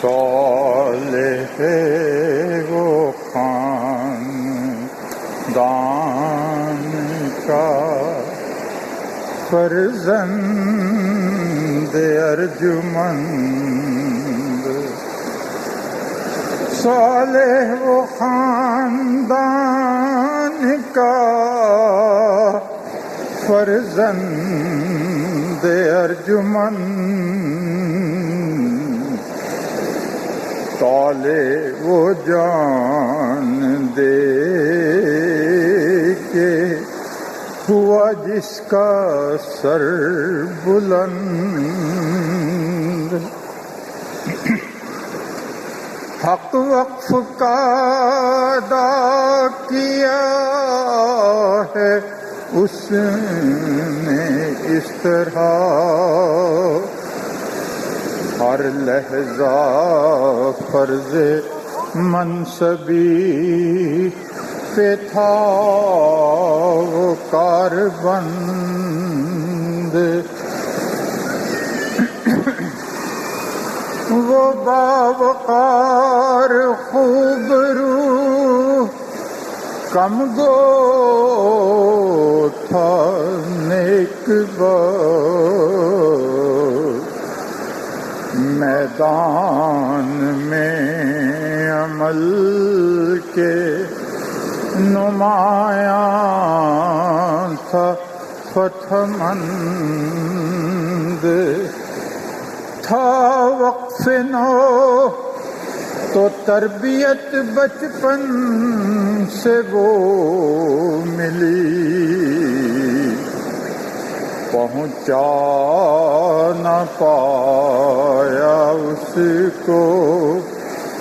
صالح وہ خاندان کا فرزند ارجمند، صالح وہ خاندان کا فرزند ارجمند، طالع وہ جان دے کے ہوا جس کا سر بلند، حق وقف کا ادا کیا ہے اس نے اس طرح، ہر لحظہ فرض منصبی پہ تھا وہ کاربند، وہ باوقار خوب رو کم گو تھا نیک بخت، میدان میں عمل کے نمایاں تھا فتح مند، تھا وقف نو تو تربیت بچپن سے وہ ملی، پہنچا نہ پایا اس کو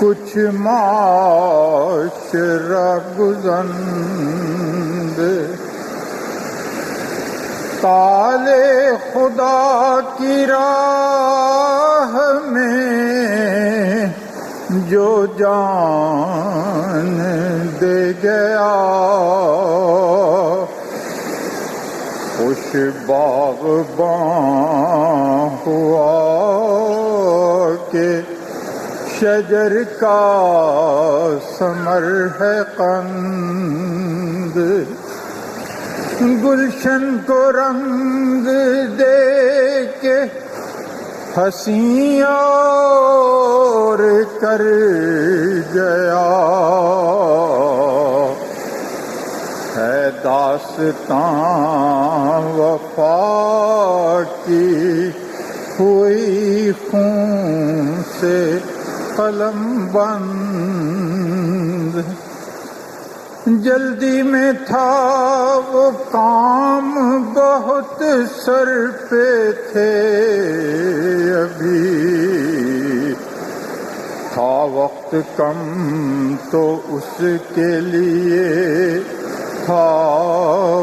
کچھ معاشرہ گزند، طالع خدا کی راہ میں جو جان دے گیا، خوش باغباں ہوا کہ شجر کا ثمر ہے قند، گلشن کو رنگ دے کے ہنسی اور کر گیا، ہے داستاں وفا کی ہوئی خون سے قلم بند، جلدی میں تھا وہ کام بہت سر پہ تھے ابھی، تھا وقت کم تو اس کے لیے تھا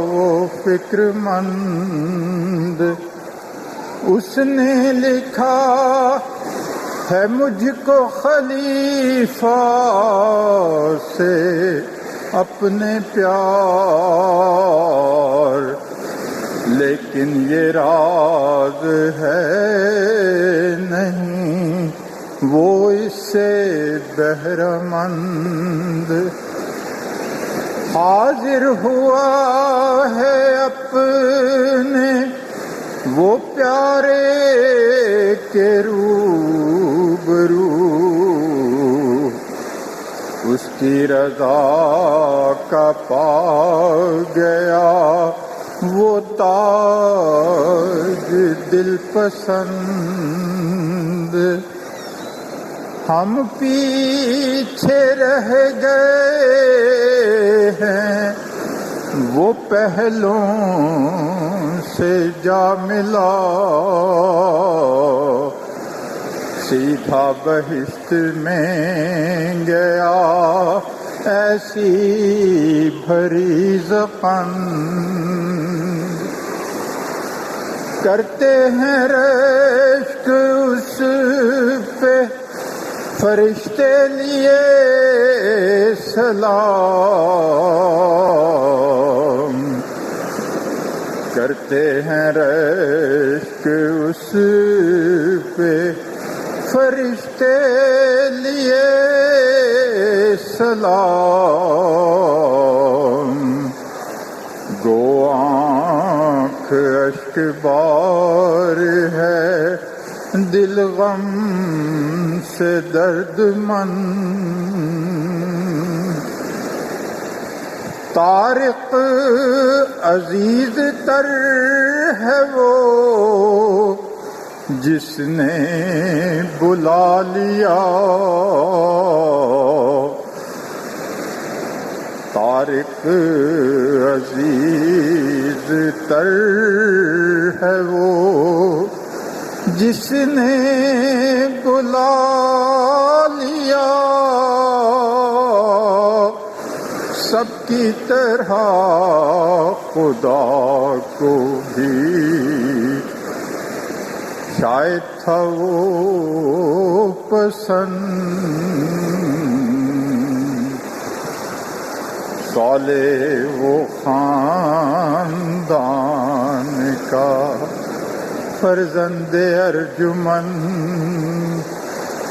وہ فکر مند، اس نے لکھا ہے مجھ کو خلیفہ سے اپنے پیار، لیکن یہ راز ہے نہیں وہ اس سے بہرہ مند، حاضر ہوا ہے اپنے وہ پیارے کے روبرو، اس کی رضا کا پا گیا وہ تاج دل پسند، ہم پیچھے رہ گئے ہیں وہ پہلوں سے جا ملا، سیدھا بہشت میں گیا ایسی بھری زقن، کرتے ہیں رشک اس پہ فرشتے لیے سلام، کرتے ہیں رشک اس پہ فرشتے فرشتے لیے سلام، گو آنکھ اشک بار ہے، دل غم سے درد مند، طارق عزیز تر ہے وہ جس نے بلا لیا، طارق عزیز تر ہے وہ جس نے بلا لیا، سب کی طرح خدا کو بھی شاید تھا وہ پسند، صالح وہ خاندان کا فرزند ارجمن،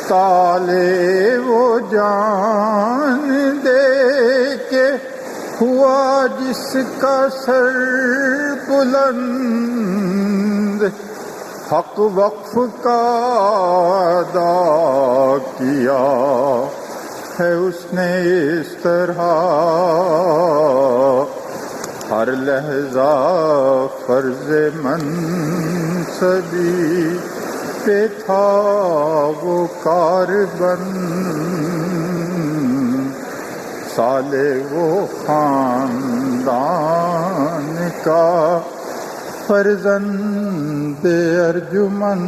طالع وہ جان دے کے ہوا جس کا سر بلند، حق وقف کا ادا کیا ہے اس نے اس طرح، ہر لحظہ فرض منصبی پہ تھا وہ کاربن، صالح وہ خاندان کا فرزند ارجمن۔